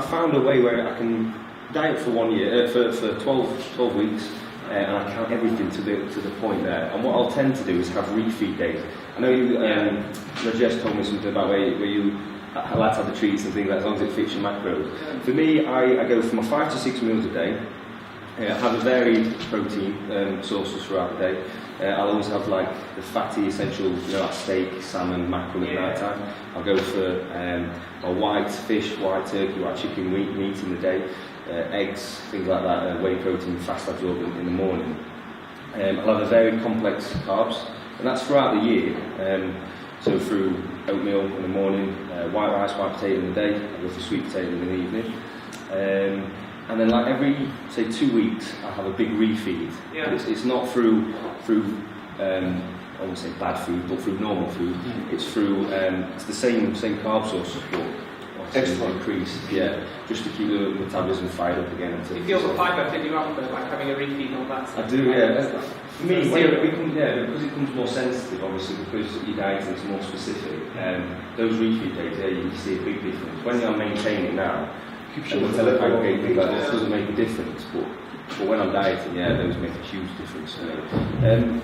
I found a way where I can diet for 1 year, for 12 weeks, and I count everything to the point there. And what I'll tend to do is have refeed days. I know you, Rajesh told me something about where you like to have the treats and things like that, as long as it fits your macros. For me, I go for my 5 to 6 meals a day. I have a varied protein sources throughout the day. I'll always have like the fatty essential, like steak, salmon, mackerel at night time. I'll go for a white fish, white turkey, white chicken, meat in the day, eggs, things like that, whey protein, fast absorbent in the morning. I'll have a very complex carbs, and that's throughout the year. So through oatmeal in the morning, white rice, white potato in the day, I go for sweet potato in the evening. And then like every, say 2 weeks, I have a big refeed. Yeah. But it's not through I won't say bad food, but through normal food. It's through, it's the same carb source, but extra increased, just to keep the metabolism fired up again. You feel the fibre fill you up, like having a refeed on that stuff? I do, yeah. For me, because it becomes more sensitive, obviously, because your diet is more specific, those refeed days, you see a big difference. When you're maintaining now, and the telepancake thing like this doesn't make a difference, but when I'm dieting, those make a huge difference to me.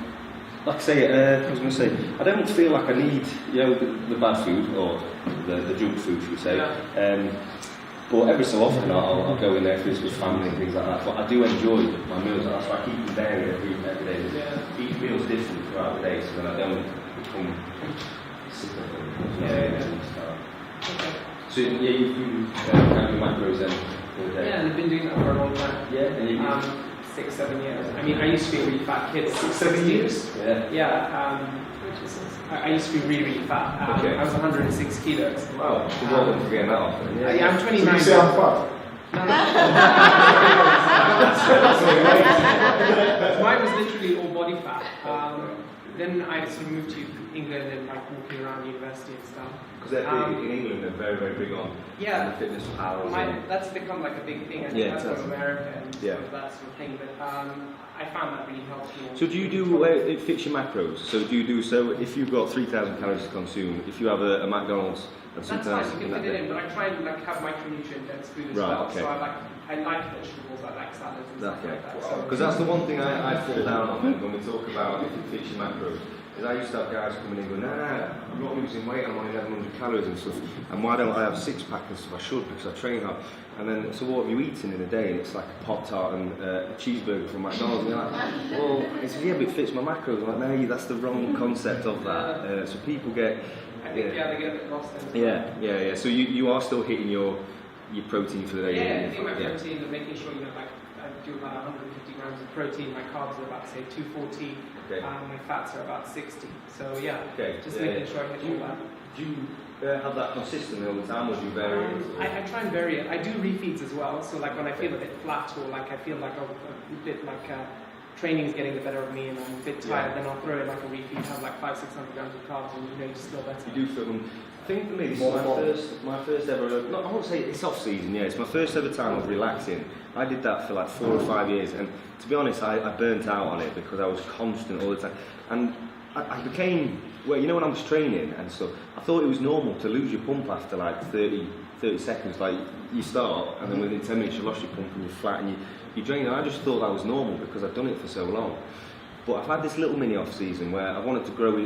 Like I say, I was going to say, I don't feel like I need, the bad food or the junk food, should we say. But every so often I'll go in there for with family and things like that. But I do enjoy my meals. That's why I keep them varied every day. Each meal's different throughout the day, so then I don't become sick of them. So you count your macros then all day? Yeah, and I've been doing that for a long time. Yeah, and you 6-7 years. I mean, I used to be a really fat kid. 6-7 years? Yeah. I used to be really fat. I was 106 kilos. Wow, you won't forget that often. Yeah, I'm 29. So you say I'm fat? No. Mine was literally all body fat. Then I sort of moved to England and like walking around university and stuff. Because they're big in England, they're very, very big on fitness powers. That's become like a big thing. I think that's from America and sort of that sort of thing. But I found that really helped me. So do you do it fits your macros? So do you do if you've got 3,000 calories to consume, if you have a McDonald's and something else, you can fit it in, but I try and like have micronutrient dense food as well. Okay. So I like vegetables, I like salads and stuff like that. Because that's the one thing I fall down on when we talk about if it fits your macros. Is I used to have guys coming in and going, I'm not losing weight, I'm on 1,100 calories and stuff. And why don't I have a six-pack and stuff? I should, because I train hard. And then, so what have you eaten in a day? And it's like a Pop-Tart and a cheeseburger from McDonald's. And you're like, well, it's, but it fits my macros. I'm like, no, that's the wrong concept of that. So people get... they get a bit lost in it. Yeah. So you are still hitting your protein for the day? Yeah, I think my protein, but making sure, like, I do about 150 grams of protein. My carbs are about, say, 240. Okay. My fats are about 60. So just making sure I hit all that. Do you have that consistently all the time, or do you vary it? I try and vary it. I do refeeds as well. So like when I feel a bit flat, or like I feel like a bit like training's getting the better of me and I'm a bit tired, then I'll throw in like a refeed, have like 500-600 grams of carbs, and you just feel better. You do feel them. I think for me, this is my first ever. I won't say it's off season. Yeah, it's my first ever time of relaxing. I did that for like 4 or 5 years, and to be honest, I burnt out on it because I was constant all the time, and I became, when I was training and stuff, I thought it was normal to lose your pump after like 30 seconds. Like you start, and then within 10 minutes you lost your pump and you're flat and you drain. And I just thought that was normal because I'd done it for so long. But I've had this little mini off season where I wanted to grow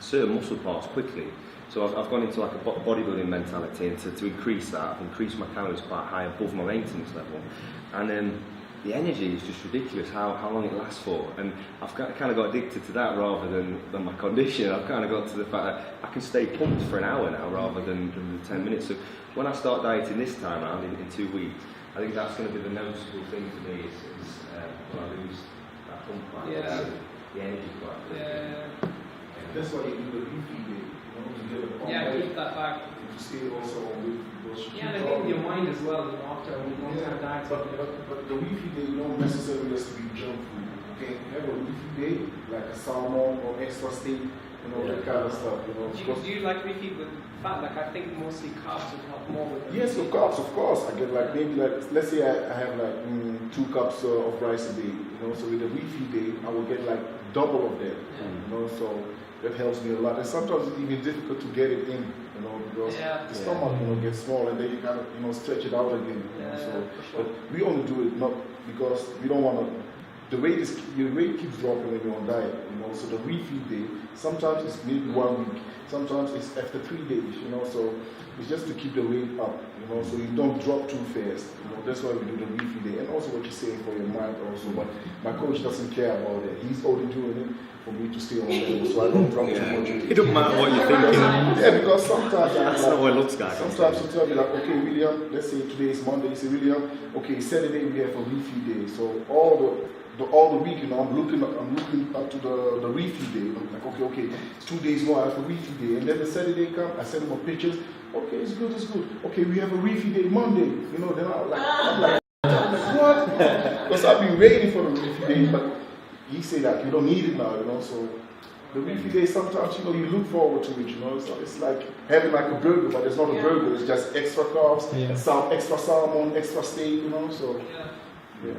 certain muscle parts quickly. So I've gone into like a bodybuilding mentality, and to increase that, I've increased my calories quite high above my maintenance level. And the energy is just ridiculous how long it lasts for. And I've kind of got addicted to that rather than my condition. I've kind of got to the fact that I can stay pumped for an hour now rather than the 10 minutes. So when I start dieting this time around in 2 weeks, I think that's going to be the noticeable thing for me is when I lose that pump, the energy quite. That's why you do the refeed day. Keep that back. You stay also with those. And I think your mind as well, after a long time diet. But the refeed day don't necessarily has to be junk food. Okay, have a refeed day like a salmon or extra steak, that kind of stuff. Do you like refeed with fat? Like I think mostly carbs would help more with it. Yes, of course. I get like maybe let's say I have like 2 cups of rice a day. So with the refeed day, I will get like double of that. So that helps me a lot. And sometimes it's even difficult to get it in you know, because Yeah. the stomach, you know, gets small and then you kind of, you know, stretch it out again. You know, so, for sure. but we only do it not because we don't want to. The weight is your weight keeps dropping when you're on diet, you know. So the refeed day, sometimes it's maybe 1 week, sometimes it's after 3 days, you know. So it's just to keep the weight up, you know, so you don't drop too fast. You know, that's why we do the refeed day, and also what you're saying for your mind also. But my coach doesn't care about it. He's only doing it for me to stay on level, so I don't drop too much weight. It doesn't matter what you're thinking. Yeah, because sometimes That's not what it looks like. Sometimes you tell me like, okay, William, let's say today is Monday. You say, William, okay, Saturday we have a refeed day. So all the week, you know, I'm looking up to the refeed day. I'm like, okay, it's 2 days more. I have a refeed day, and then the Saturday comes. I send them pictures. Okay, it's good. Okay, we have a refeed day Monday. You know, then I'm like, what? Because I've been waiting for the refeed day, but he said that you don't need it now, you know. So the refeed day, sometimes, you know, you look forward to it, you know. So it's like having like a burger, but it's not a burger. It's just extra carbs, extra salmon, extra steak, you know. So yeah.